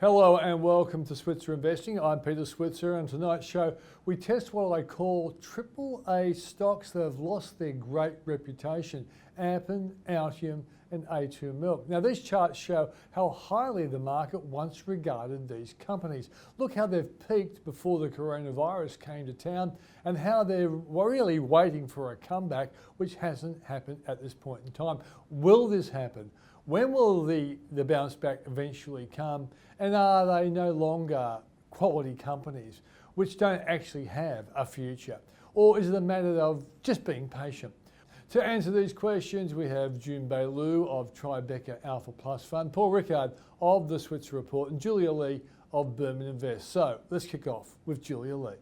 Hello and welcome to Switzer Investing. I'm Peter Switzer, and tonight's show we test what I call AAA stocks that have lost their great reputation: Appen, Altium and A2Milk. Now these charts show how highly the market once regarded these companies. Look how they've peaked before the coronavirus came to town and how they're really waiting for a comeback, which hasn't happened at this point in time. Will this happen? When will the bounce back eventually come? And are they no longer quality companies which don't actually have a future? Or is it a matter of just being patient? To answer these questions, we have Jun Bei Liu of Tribeca Alpha Plus Fund, Paul Rickard of the Switzer Report, and Julia Lee of Berman Invest. So let's kick off with Julia Lee.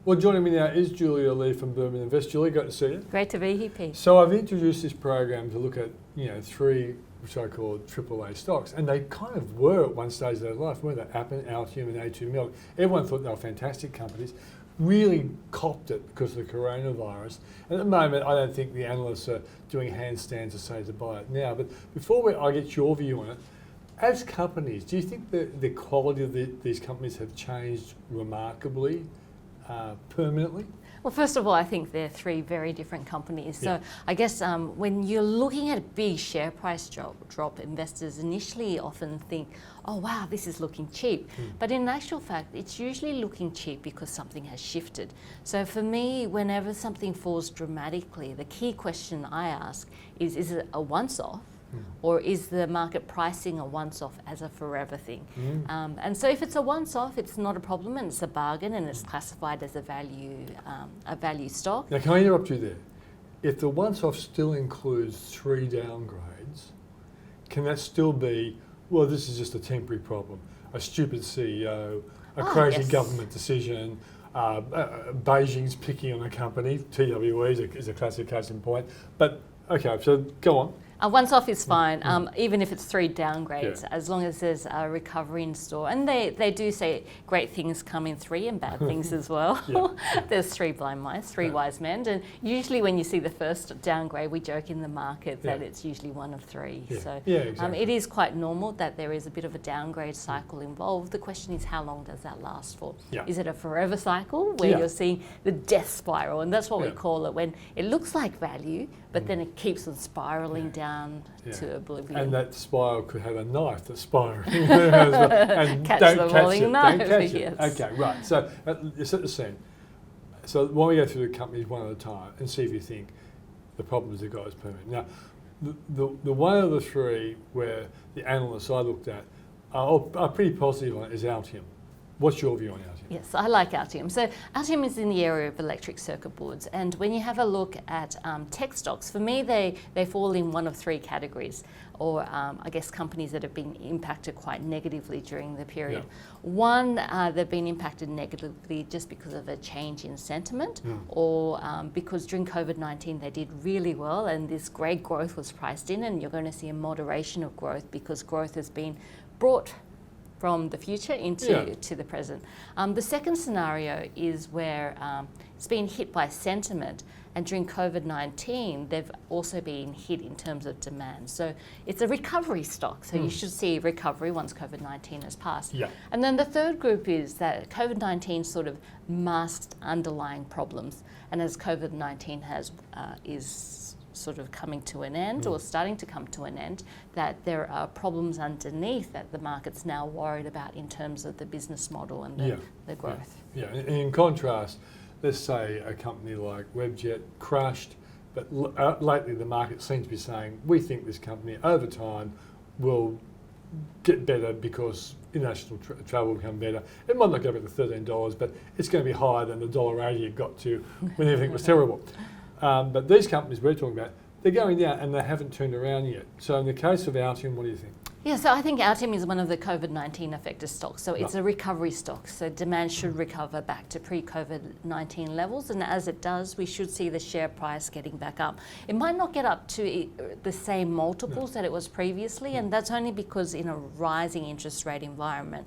Well, joining me now is Julia Lee from Berman Invest. Julia, great to see you. Great to be here, Pete. So I've introduced this program to look at, three so-called AAA stocks, and they kind of were at one stage of their life, weren't they? Appen, Altium and A2Milk. Everyone thought they were fantastic companies, really copped it because of the coronavirus. And at the moment, I don't think the analysts are doing handstands to say to buy it now. But before I get your view on it, as companies, do you think the quality of these companies have changed remarkably? Permanently? Well, first of all, I think they're three very different companies. So I guess when you're looking at a big share price drop, investors initially often think, oh wow, this is looking cheap. But in actual fact, it's usually looking cheap because something has shifted. So for me, whenever something falls dramatically, the key question I ask is it a once-off? Or is the market pricing a once-off as a forever thing? And so if it's a once-off, it's not a problem and it's a bargain and it's classified as a value stock. Now, can I interrupt you there? If the once-off still includes 3 downgrades, can that still be, well, this is just a temporary problem, a stupid CEO, a crazy government decision, Beijing's picking on a company, TWE is a classic case in point, but okay, so go on. Once off is fine, even if it's 3 downgrades, as long as there's a recovery in store. And they do say great things come in 3 and bad things as well. There's 3 blind mice, 3 wise men. And usually when you see the first downgrade, we joke in the market that it's usually 1 of 3. So exactly. It is quite normal that there is a bit of a downgrade cycle involved. The question is, how long does that last for? Is it a forever cycle where you're seeing the death spiral? And that's what we call it, when it looks like value, but then it keeps on spiraling down to oblivion. And that spiral could have a knife that's spiraling as well. And catch don't the catch rolling it. knife. Don't catch it. Yes. Okay, right. So set the scene. So why don't we go through the companies one at a time and see if you think the problems they've got is permanent. Now, the one of the 3 where the analysts I looked at are pretty positive on it is Altium. What's your view on Altium? Yes, I like Altium. So Altium is in the area of electric circuit boards, and when you have a look at tech stocks, for me they fall in 1 of 3 categories, or I guess companies that have been impacted quite negatively during the period. One, they've been impacted negatively just because of a change in sentiment, or because during COVID-19 they did really well and this great growth was priced in, and you're going to see a moderation of growth because growth has been brought from the future into to the present. The second scenario is where it's been hit by sentiment, and during COVID-19 they've also been hit in terms of demand. So it's a recovery stock, so you should see recovery once COVID-19 has passed. And then the third group is that COVID-19 sort of masked underlying problems, and as COVID-19 is sort of coming to an end or starting to come to an end, that there are problems underneath that the market's now worried about in terms of the business model and the growth. In contrast, let's say a company like Webjet crashed, but lately the market seems to be saying, we think this company over time will get better because international travel will become better. It might not go back to $13, but it's going to be higher than the $1.80 it got to when everything was terrible. But these companies we're talking about, they're going down and they haven't turned around yet. So in the case of Altium, what do you think? Yeah, so I think Altium is one of the COVID-19 affected stocks. So it's a recovery stock. So demand should recover back to pre-COVID-19 levels. And as it does, we should see the share price getting back up. It might not get up to the same multiples that it was previously. And that's only because in a rising interest rate environment,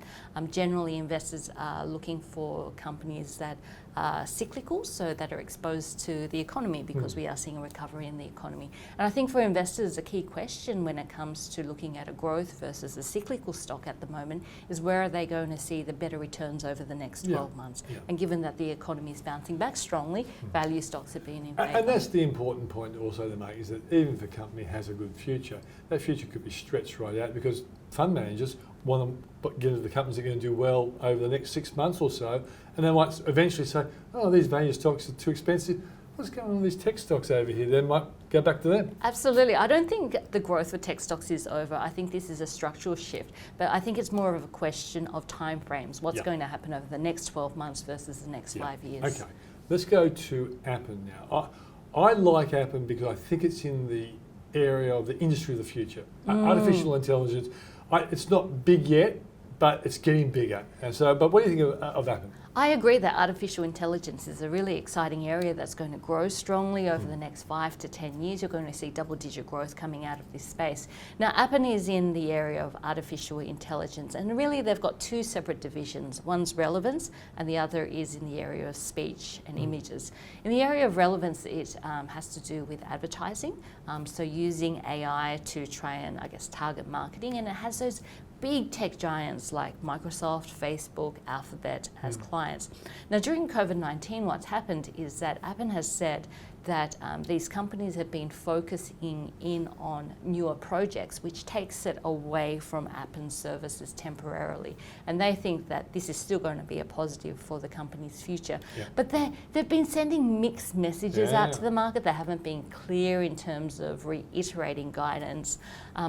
generally investors are looking for companies that are cyclical, so that are exposed to the economy because we are seeing a recovery in the economy. And I think for investors, a key question when it comes to looking at a growth versus a cyclical stock at the moment is where are they going to see the better returns over the next 12 months? Yeah. And given that the economy is bouncing back strongly, value stocks have been in favour. And that's the important point also to make, is that even if a company has a good future, that future could be stretched right out because fund managers want to get into the companies that are going to do well over the next 6 months or so, and they might eventually say, oh, these value stocks are too expensive. What's going on with these tech stocks over here? They might go back to them. Absolutely. I don't think the growth for tech stocks is over. I think this is a structural shift, but I think it's more of a question of time frames. What's going to happen over the next 12 months versus the next 5 years? Okay, let's go to Appen now. I like Appen because I think it's in the area of the industry of the future. Artificial intelligence, it's not big yet, but it's getting bigger. And so, but what do you think of Appen? I agree that artificial intelligence is a really exciting area that's going to grow strongly over the next 5 to 10 years. You're going to see double-digit growth coming out of this space. Now, Appen is in the area of artificial intelligence, and really they've got two separate divisions. One's relevance, and the other is in the area of speech and images. In the area of relevance, it has to do with advertising, so using AI to try and, I guess, target marketing, and it has those big tech giants like Microsoft, Facebook, Alphabet as clients. Now, during COVID-19, what's happened is that Appen has said that these companies have been focusing in on newer projects, which takes it away from Appen services temporarily. And they think that this is still going to be a positive for the company's future. But they've been sending mixed messages out to the market. They haven't been clear in terms of reiterating guidance.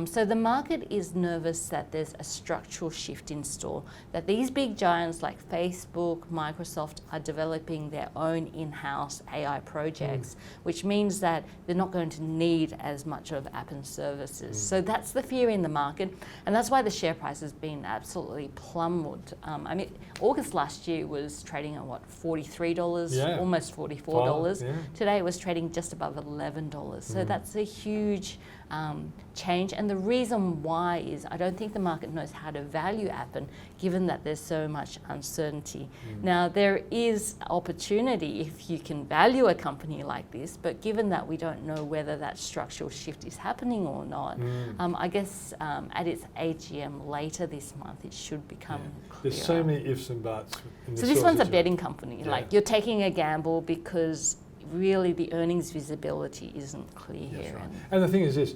So the market is nervous that there's a structural shift in store, that these big giants like Facebook, Microsoft are developing their own in-house AI projects, which means that they're not going to need as much of Appen services. So that's the fear in the market, and that's why the share price has been absolutely plummeted. I mean, August last year was trading at what, $43, almost $44. Today it was trading just above $11. So that's a huge change, and the reason why is I don't think the market knows how to value Appen given that there's so much uncertainty. Now, there is opportunity if you can value a company like this, but given that we don't know whether that structural shift is happening or not, I guess at its AGM later this month it should become clearer. There's so many ifs and buts. So this one's a betting company, like you're taking a gamble because really the earnings visibility isn't clear here. Right. And the thing is this,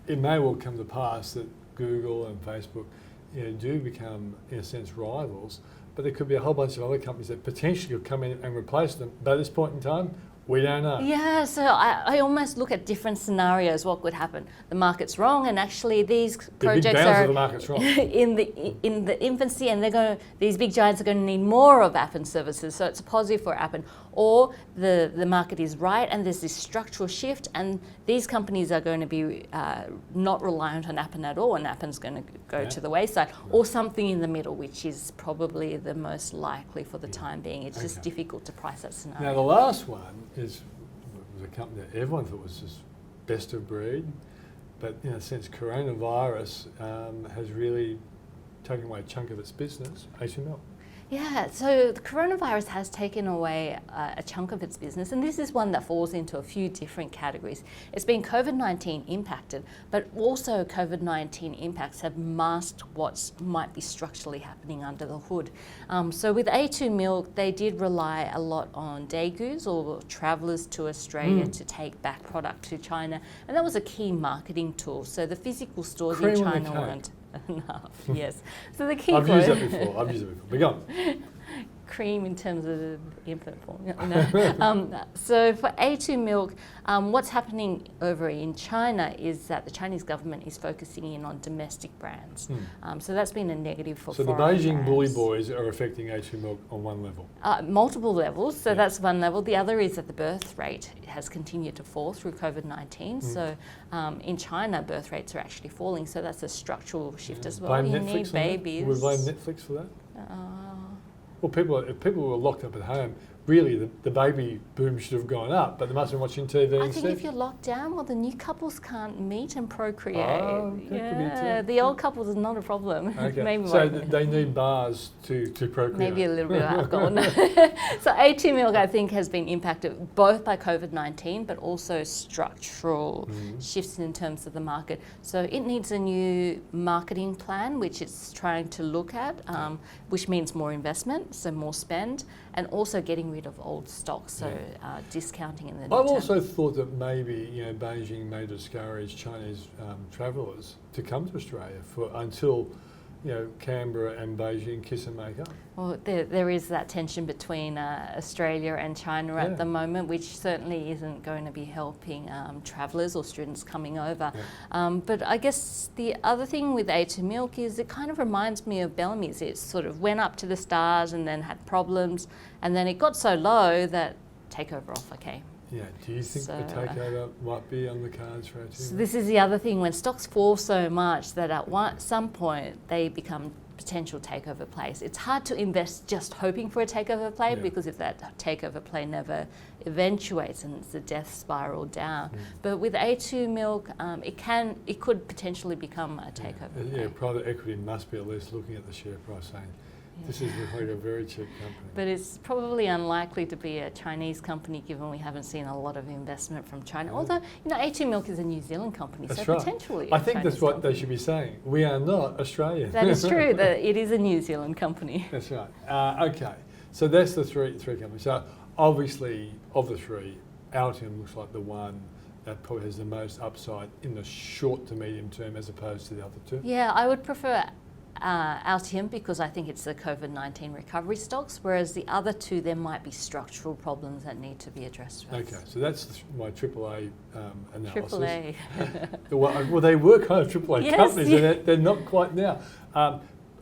it may well come to pass that Google and Facebook do become, in a sense, rivals, but there could be a whole bunch of other companies that potentially could come in and replace them. But at this point in time, we don't know. Yeah, so I almost look at different scenarios, what could happen. The market's wrong, and actually these projects are the market's wrong. in the infancy, and these big giants are going to need more of Appen services, so it's a positive for Appen. Or the market is right, and there's this structural shift, and these companies are going to be not reliant on Appen at all, and Appen's going to go to the wayside, or something in the middle, which is probably the most likely for the time being. It's just difficult to price that scenario. Now, the last one was a company that everyone thought was just best of breed, but in a sense, coronavirus has really taken away a chunk of its business, A2Milk. Yeah, so the coronavirus has taken away a chunk of its business, and this is one that falls into a few different categories. It's been COVID-19 impacted, but also COVID-19 impacts have masked what might be structurally happening under the hood. So with A2Milk, they did rely a lot on daigous or travellers to Australia to take back product to China, and that was a key marketing tool. So the physical stores in China weren't enough. Yes. So the key. I've used it before. But go on. Cream in terms of the infant formula. So for A2Milk, what's happening over in China is that the Chinese government is focusing in on domestic brands. So that's been a negative for So the Beijing bully boys are affecting A2Milk on one level? Multiple levels. So that's one level. The other is that the birth rate has continued to fall through COVID-19. So in China, birth rates are actually falling. So that's a structural shift as well. You need babies. Would we blame Netflix for that? Well, if people were locked up at home, really the baby boom should have gone up, but they must have been watching TV I instead. think if you're locked down, well, the new couples can't meet and procreate. Oh, that could be Yeah, too. the old couples is not a problem. Okay. Maybe So won't. they need bars to procreate. Maybe a little bit of alcohol. So A2Milk, I think, has been impacted both by COVID-19, but also structural shifts in terms of the market. So it needs a new marketing plan, which it's trying to look at, which means more investment, so more spend, and also getting rid of old stocks, so discounting in the new I've term. also thought that maybe Beijing may discourage Chinese travellers to come to Australia until Canberra and Beijing kiss and make up. Well, there is that tension between Australia and China at the moment, which certainly isn't going to be helping travellers or students coming over. But I guess the other thing with A2Milk is it kind of reminds me of Bellamy's. It sort of went up to the stars and then had problems, and then it got so low that takeover offer came. Yeah, do you think the takeover might be on the cards for A2Milk? So this is the other thing, when stocks fall so much that at some point they become potential takeover plays. It's hard to invest just hoping for a takeover play because if that takeover play never eventuates and it's a death spiral down. But with A2Milk, it could potentially become a takeover play. Yeah, private equity must be at least looking at the share price saying, this is like a very cheap company. But it's probably unlikely to be a Chinese company given we haven't seen a lot of investment from China. Although, A2Milk is a New Zealand company, That's so right. potentially I think that's what they should be saying. We are not Australian. That is true, that it is a New Zealand company. That's right. Okay, so that's the three companies. So obviously, of the three, Altium looks like the one that probably has the most upside in the short to medium term as opposed to the other two. Yeah, I would prefer Altium because I think it's the COVID-19 recovery stocks, whereas the other two, there might be structural problems that need to be addressed first. Okay, so that's my AAA analysis. AAA. Well, they were kind of AAA Yes, companies, and they're not quite now. I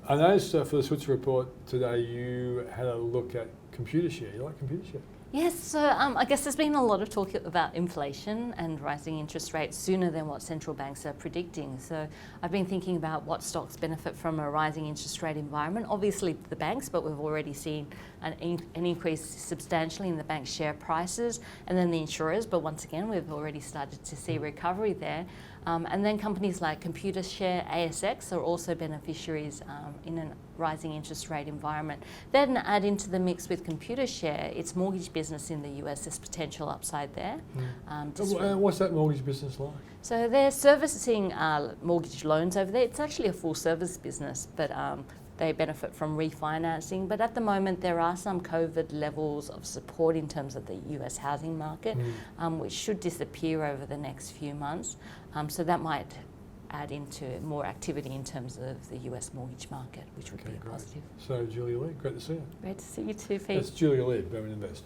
noticed for the Switzer report today, you had a look at Computershare. You like Computershare? Yes, so I guess there's been a lot of talk about inflation and rising interest rates sooner than what central banks are predicting. So I've been thinking about what stocks benefit from a rising interest rate environment. Obviously the banks, but we've already seen an increase substantially in the bank share prices, and then the insurers, but once again we've already started to see recovery there. And then companies like Computershare, ASX are also beneficiaries in a rising interest rate environment. Then add into the mix with Computershare, its mortgage business in the US, there's potential upside there. What's that mortgage business like? So they're servicing mortgage loans over there. It's actually a full service business, but they benefit from refinancing. But at the moment, there are some COVID levels of support in terms of the US housing market, which should disappear over the next few months. So that might add into more activity in terms of the US mortgage market, which would be a positive. So Julia Lee, great to see you. Great to see you too, Pete. That's Julia Lee, Berman Invest.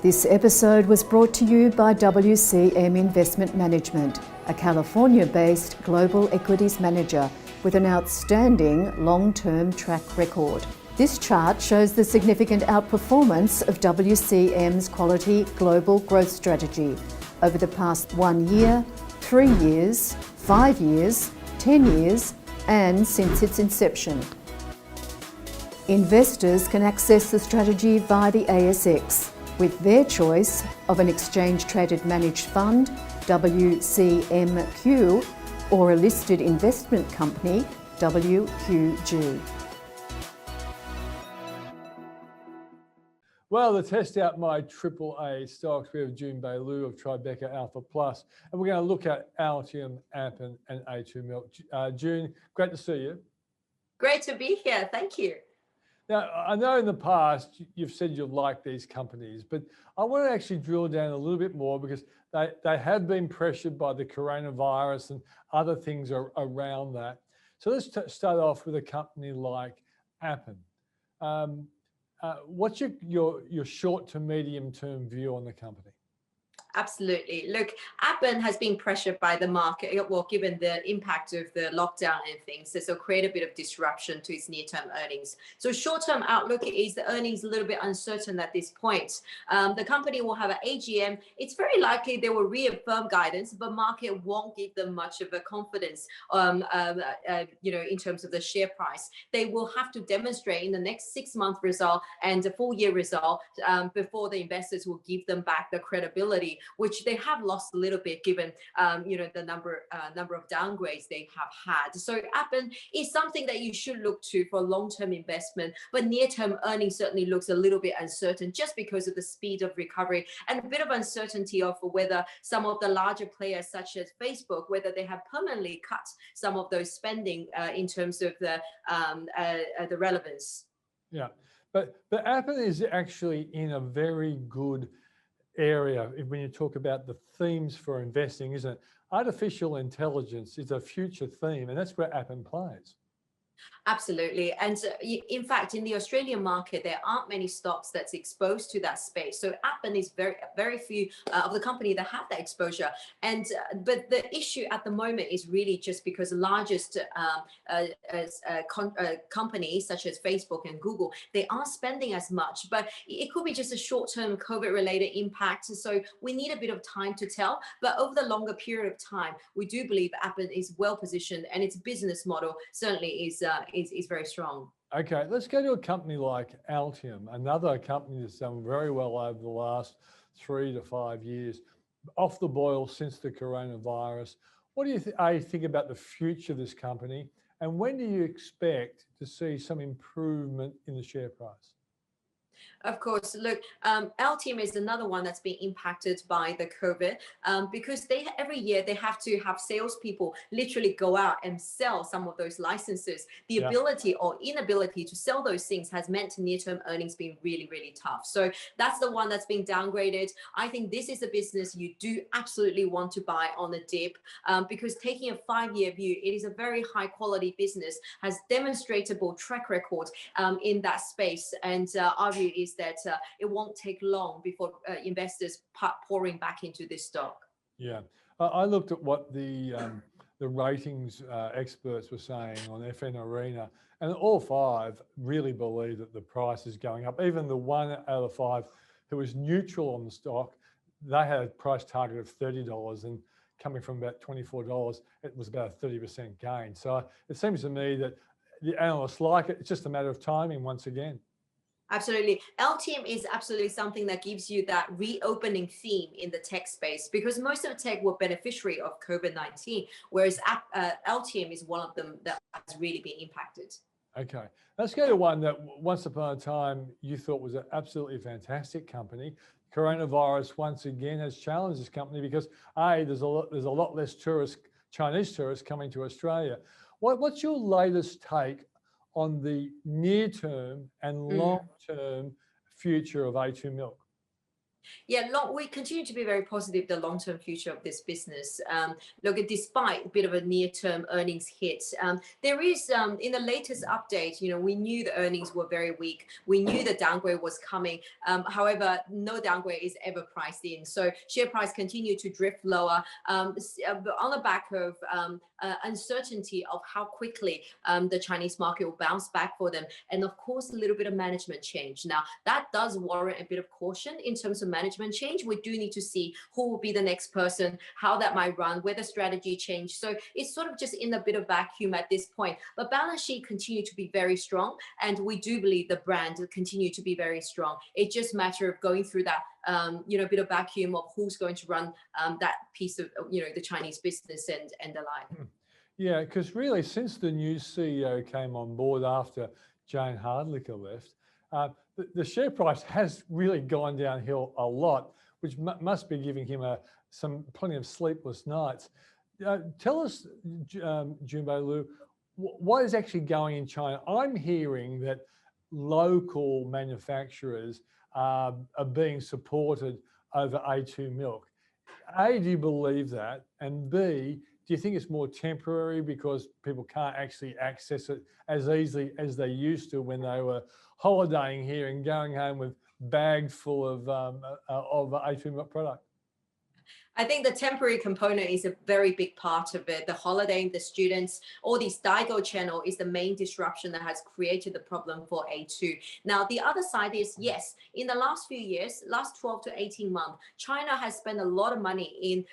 This episode was brought to you by WCM Investment Management, a California-based global equities manager with an outstanding long-term track record. This chart shows the significant outperformance of WCM's quality global growth strategy over the past 1 year, 3 years, 5 years, 10 years, and since its inception. Investors can access the strategy via the ASX with their choice of an exchange-traded managed fund, WCMQ, or a listed investment company, WQG. Well, to test out my AAA stocks, we have Jun Bei Liu of Tribeca Alpha Plus, and we're going to look at Altium, Appen, and A2Milk. June, great to see you. Great to be here. Thank you. Now, I know in the past you've said you like these companies, but I want to actually drill down a little bit more because they have been pressured by the coronavirus and other things around that. So let's start off with a company like Appen. What's your short to medium term view on the company? Absolutely. Look, Appen has been pressured by the market, well, given the impact of the lockdown and things, so create a bit of disruption to its near-term earnings. So short-term outlook is the earnings a little bit uncertain at this point. The company will have an AGM. It's very likely they will reaffirm guidance, but market won't give them much of a confidence, in terms of the share price. They will have to demonstrate in the next 6-month result and the full year result before the investors will give them back the credibility, which they have lost a little bit given the number of downgrades they have had. So Appen is something that you should look to for long-term investment, but near-term earnings certainly looks a little bit uncertain just because of the speed of recovery and a bit of uncertainty of whether some of the larger players such as Facebook, whether they have permanently cut some of those spending in terms of the relevance. Yeah, but Appen is actually in a very good area when you talk about the themes for investing, isn't it? Artificial intelligence is a future theme, and that's where Appen plays. Absolutely. And in fact, in the Australian market, there aren't many stocks that's exposed to that space. So Appen is very few of the company that have that exposure. And but the issue at the moment is really just because the largest companies such as Facebook and Google, they aren't spending as much, but it could be just a short-term COVID-related impact. So we need a bit of time to tell. But over the longer period of time, we do believe Appen is well positioned, and its business model certainly is very strong. Okay, let's go to a company like Altium, another company that's done very well over the last 3 to 5 years, off the boil since the coronavirus. What do you think about the future of this company, and when do you expect to see some improvement in the share price? Of course, look, Altium is another one that's been impacted by the COVID because every year they have to have salespeople literally go out and sell some of those licenses. The ability or inability to sell those things has meant near-term earnings being really, really tough. So that's the one that's been downgraded. I think this is a business you do absolutely want to buy on the dip because taking a 5-year view, it is a very high quality business, has demonstrable track record in that space, and our view is that it won't take long before investors pouring back into this stock. Yeah, I looked at what the ratings experts were saying on FN Arena, and all 5 really believe that the price is going up. Even the 1 out of 5 who was neutral on the stock, they had a price target of $30, and coming from about $24, it was about a 30% gain. So it seems to me that the analysts like it. It's just a matter of timing once again. Absolutely. Altium is absolutely something that gives you that reopening theme in the tech space, because most of the tech were beneficiary of COVID-19, whereas Altium is one of them that has really been impacted. Okay, let's go to one that once upon a time you thought was an absolutely fantastic company. Coronavirus once again has challenged this company because there's a lot less Chinese tourists coming to Australia. What's your latest take on the near-term and long-term future of A2Milk? Yeah, we continue to be very positive the long-term future of this business. Look, despite a bit of a near-term earnings hit, there is in the latest update, we knew the earnings were very weak. We knew the downgrade was coming. However, no downgrade is ever priced in. So share price continued to drift lower on the back of uncertainty of how quickly the Chinese market will bounce back for them. And of course, a little bit of management change. Now, that does warrant a bit of caution in terms of management change. We do need to see who will be the next person, how that might run, whether strategy change. So it's sort of just in a bit of vacuum at this point. But balance sheet continue to be very strong, and we do believe the brand will continue to be very strong. It's just a matter of going through that bit of vacuum of who's going to run that piece of the Chinese business and the like. Yeah, because really since the new CEO came on board after Jane Hardlicker left, the share price has really gone downhill a lot, which must be giving him plenty of sleepless nights. Tell us, Jun Bei Liu, what is actually going in China? I'm hearing that local manufacturers are being supported over A2Milk. A, do you believe that? And B, do you think it's more temporary because people can't actually access it as easily as they used to when they were holidaying here and going home with bags full of A2Milk product? I think the temporary component is a very big part of it. The holiday, the students, all these Daigou channel is the main disruption that has created the problem for A2. Now, the other side is, yes, in the last few years, last 12 to 18 months, China has spent a lot of money in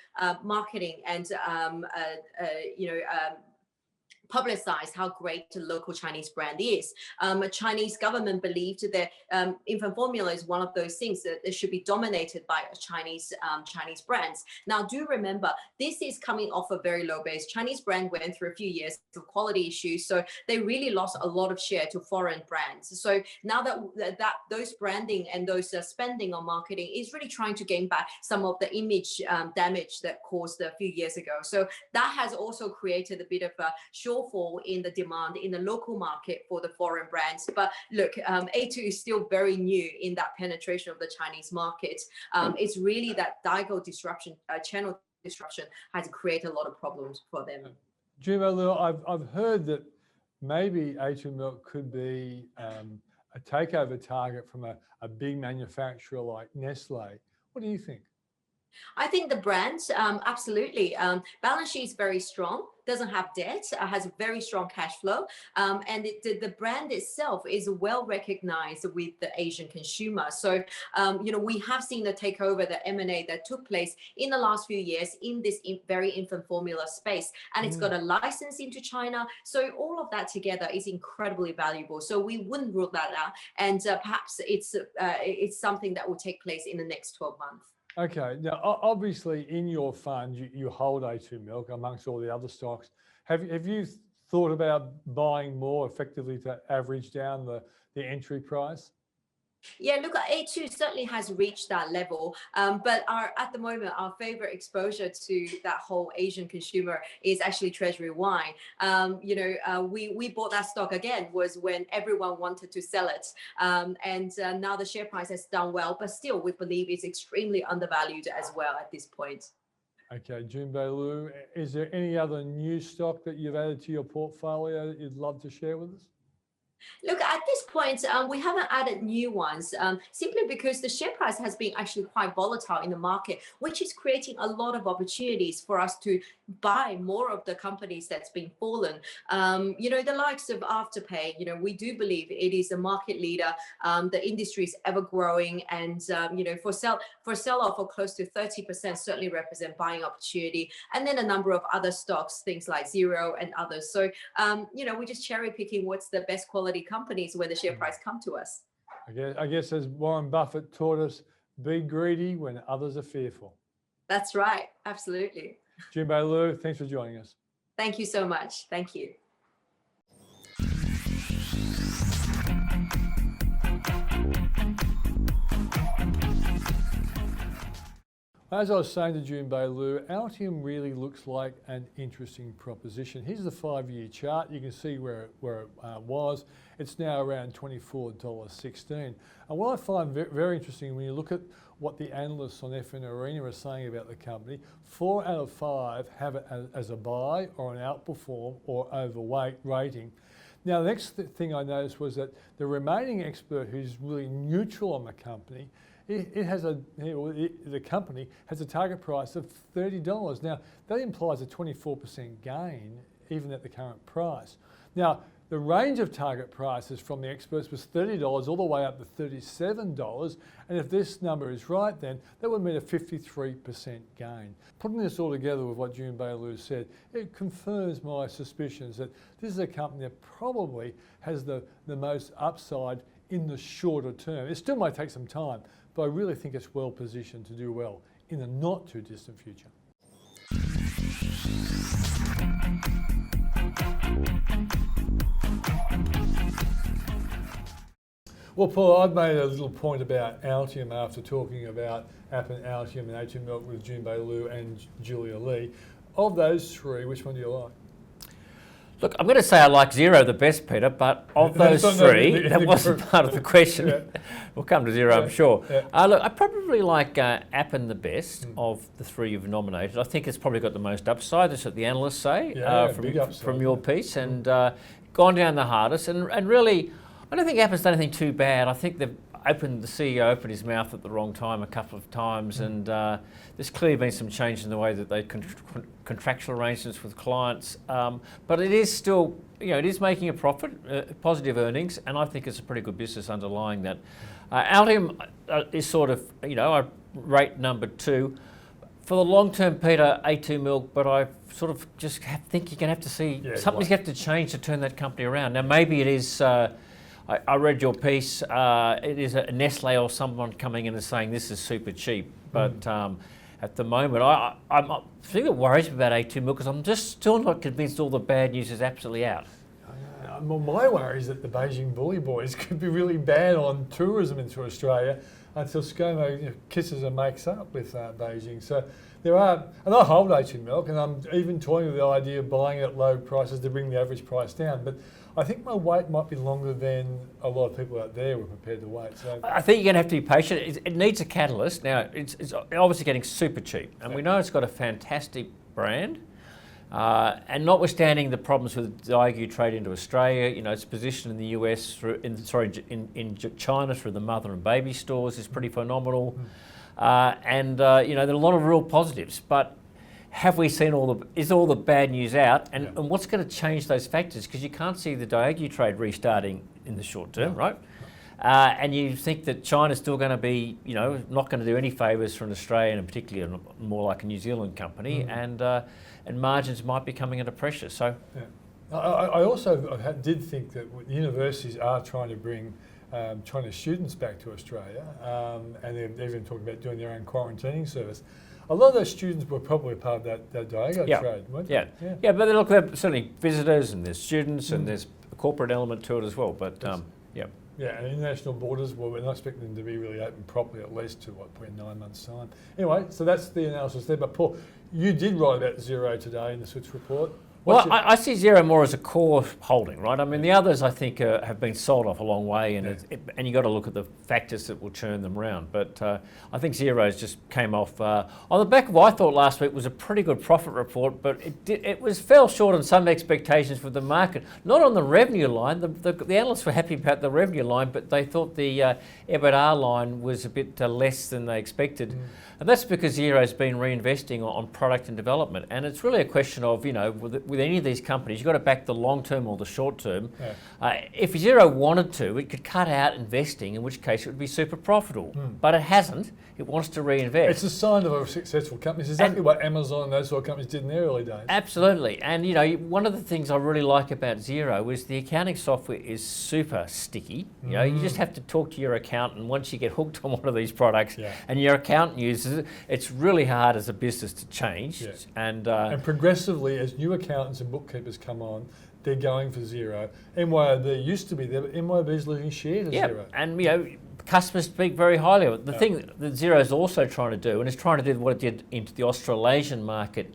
marketing and, publicize how great the local Chinese brand is. Chinese government believed that infant formula is one of those things that it should be dominated by Chinese brands. Now, do remember, this is coming off a very low base. Chinese brand went through a few years of quality issues, so they really lost a lot of share to foreign brands. So now that those branding and those spending on marketing is really trying to gain back some of the image damage that caused a few years ago. So that has also created a bit of a shortfall in the demand in the local market for the foreign brands. But look, A2 is still very new in that penetration of the Chinese market. It's really that Daigou disruption, channel disruption, has created a lot of problems for them. Jun Bei Liu, I've heard that maybe A2Milk could be a takeover target from a big manufacturer like Nestle. What do you think? I think the brand, absolutely. Balance sheet is very strong, doesn't have debt, has a very strong cash flow. And the brand itself is well recognized with the Asian consumer. So, we have seen the takeover, the M&A that took place in the last few years in this very infant formula space. And it's got a license into China. So all of that together is incredibly valuable. So we wouldn't rule that out. And perhaps it's something that will take place in the next 12 months. Okay, now obviously in your fund you hold A2Milk amongst all the other stocks. Have you thought about buying more effectively to average down the entry price? Yeah, look, A2 certainly has reached that level, but at the moment, our favorite exposure to that whole Asian consumer is actually Treasury Wine. We bought that stock again was when everyone wanted to sell it, and now the share price has done well, but still we believe it's extremely undervalued as well at this point. Okay, Jun Bei Liu, is there any other new stock that you've added to your portfolio that you'd love to share with us? Look, at this point, we haven't added new ones simply because the share price has been actually quite volatile in the market, which is creating a lot of opportunities for us to buy more of the companies that's been fallen. The likes of Afterpay, we do believe it is a market leader. The industry is ever growing, and for sell-off of close to 30% certainly represent buying opportunity. And then a number of other stocks, things like Zero and others. So we're just cherry picking what's the best quality companies where the share price come to us. I guess as Warren Buffett taught us, be greedy when others are fearful. That's right. Absolutely. Jun Bei Liu, thanks for joining us. Thank you so much. Thank you. As I was saying to Jun Bei Liu, Altium really looks like an interesting proposition. Here's the 5-year chart. You can see where it was. It's now around $24.16. And what I find very interesting when you look at what the analysts on FN Arena are saying about the company, 4 out of 5 have it as a buy or an outperform or overweight rating. Now, the next thing I noticed was that the remaining expert who's really neutral on the company, the company has a target price of $30. Now, that implies a 24% gain, even at the current price. Now, the range of target prices from the experts was $30 all the way up to $37. And if this number is right, then that would mean a 53% gain. Putting this all together with what Jun Bei Liu said, it confirms my suspicions that this is a company that probably has the most upside in the shorter term. It still might take some time, but I really think it's well positioned to do well in the not too distant future. Well, Paul, I've made a little point about Altium after talking about Appen, Altium and A2Milk with Jun Bei Liu and Julia Lee. Of those three, which one do you like? Look, I'm going to say I like Zero the best, Peter, but of those three, that wasn't part of the question. Yeah. We'll come to Zero, I'm sure. Yeah. Look, I probably like Appen the best of the three you've nominated. I think it's probably got the most upside, that's what the analysts say, from your piece, and gone down the hardest. And really, I don't think Appen's done anything too bad. I think the CEO opened his mouth at the wrong time a couple of times, and there's clearly been some change in the way that they contractual arrangements with clients. But it is still, it is making a profit, positive earnings, and I think it's a pretty good business underlying that. Altium is sort of, I rate number 2. For the long term, Peter, A2Milk, but I sort of just think you're going to have to see, something's going to have to change to turn that company around. Now, maybe it is, I read your piece, it is a Nestle or someone coming in and saying this is super cheap, but at the moment, I'm a thing that worries me about A2Milk because I'm just still not convinced all the bad news is absolutely out. Well, my worry is that the Beijing bully boys could be really bad on tourism into Australia until ScoMo kisses and makes up with Beijing. So there are, and I hold A2Milk, and I'm even toying with the idea of buying at low prices to bring the average price down. But I think my wait might be longer than a lot of people out there were prepared to wait. So I think you're going to have to be patient. It needs a catalyst. Now, it's obviously getting super cheap, and we know it's got a fantastic brand. And notwithstanding the problems with ALU trade into Australia, its position in the US, in China through the mother and baby stores is pretty phenomenal. There are a lot of real positives. But have we seen is all the bad news out? And what's going to change those factors? Because you can't see the ALU trade restarting in the short term, right? And you think that China's still going to be, not going to do any favours for an Australian, and particularly more like a New Zealand company, and margins might be coming under pressure. So, I also did think that universities are trying to bring Chinese students back to Australia, and they're even talking about doing their own quarantining service. A lot of those students were probably part of that Dago trade, weren't they? Yeah, but look, there are certainly visitors and there's students and there's a corporate element to it as well. But Yeah, and international borders, well, we're not expecting them to be really open properly, at least to, probably 9 months' time. Anyway, so that's the analysis there. But Paul, you did write about Xero today in the Switzer report. Well, I see Xero more as a core holding, right? I mean, the others I think have been sold off a long way, and and you got to look at the factors that will turn them around. But I think Xero's just came off on the back of what I thought last week was a pretty good profit report, but it fell short on some expectations for the market. Not on the revenue line. The analysts were happy about the revenue line, but they thought the EBITDA line was a bit less than they expected. And that's because Xero's been reinvesting on product and development. And it's really a question of, with any of these companies, you've got to back the long term or the short term. If Xero wanted to, it could cut out investing, in which case it would be super profitable. But it hasn't. It wants to reinvest. It's a sign of a successful company. It's exactly what Amazon and those sort of companies did in their early days. Absolutely. And, one of the things I really like about Xero is the accounting software is super sticky. You just have to talk to your accountant once you get hooked on one of these products and your accountant uses it. It's really hard as a business to change. And progressively, as new accountants and bookkeepers come on, they're going for Xero. MYOB used to be there, but MYOB's losing share to Xero. And customers speak very highly of it. The thing that Xero is also trying to do, and it's trying to do what it did into the Australasian market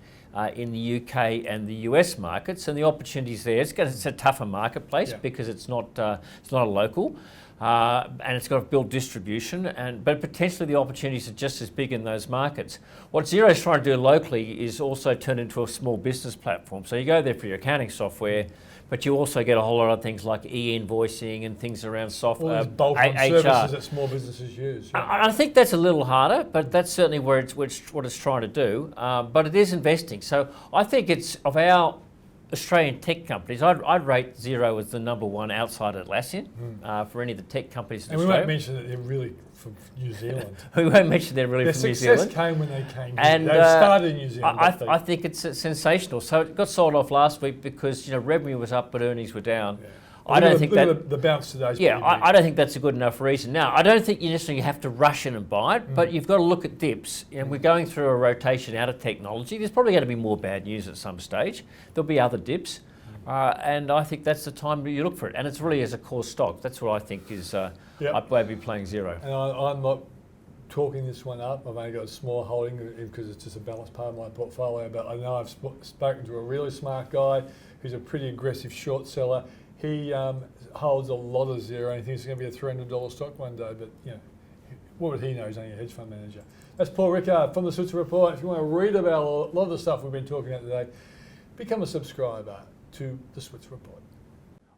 in the UK and the US markets, and the opportunities there. It's a tougher marketplace because it's not a local. And it's got to build distribution, but potentially the opportunities are just as big in those markets. What Xero is trying to do locally is also turn into a small business platform. So you go there for your accounting software, but you also get a whole lot of things like e-invoicing and things around software, bolt-on services that small businesses use. I think that's a little harder, but that's certainly what it's trying to do. But it is investing. So I think it's, of our Australian tech companies, I'd rate Xero as the number one outside Atlassian for any of the tech companies in Australia. And we won't mention that they're really from New Zealand. We won't mention they're really from New Zealand. Their success came when they came here. And they started in New Zealand. I think it's sensational. So it got sold off last week because revenue was up but earnings were down. I don't think that the bounce today. I don't think that's a good enough reason. Now, I don't think you necessarily have to rush in and buy it, but you've got to look at dips. And we're going through a rotation out of technology. There's probably going to be more bad news at some stage. There'll be other dips, and I think that's the time you look for it. And it's really as a core stock. That's what I think is. I'd be playing Xero. And I'm not talking this one up. I've only got a small holding because it's just a balanced part of my portfolio. But I know I've spoken to a really smart guy who's a pretty aggressive short seller. He holds a lot of Xero and he thinks it's going to be a $300 stock one day, but what would he know? He's only a hedge fund manager. That's Paul Rickard from the Switzer Report. If you want to read about a lot of the stuff we've been talking about today, become a subscriber to the Switzer Report.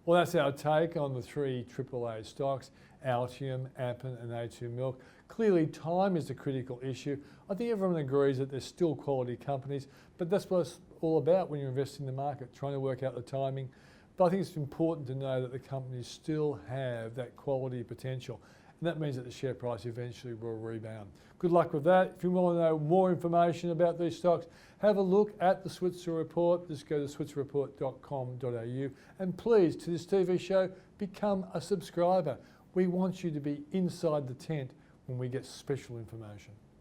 Well, that's our take on the 3 AAA stocks. Altium, Appen and A2Milk. Clearly time is the critical issue. I think everyone agrees that there's still quality companies, but that's what it's all about when you're investing in the market, trying to work out the timing. But I think it's important to know that the companies still have that quality potential. And that means that the share price eventually will rebound. Good luck with that. If you want to know more information about these stocks, have a look at the Switzer report. Just go to switzerreport.com.au. And please, to this TV show, become a subscriber. We want you to be inside the tent when we get special information.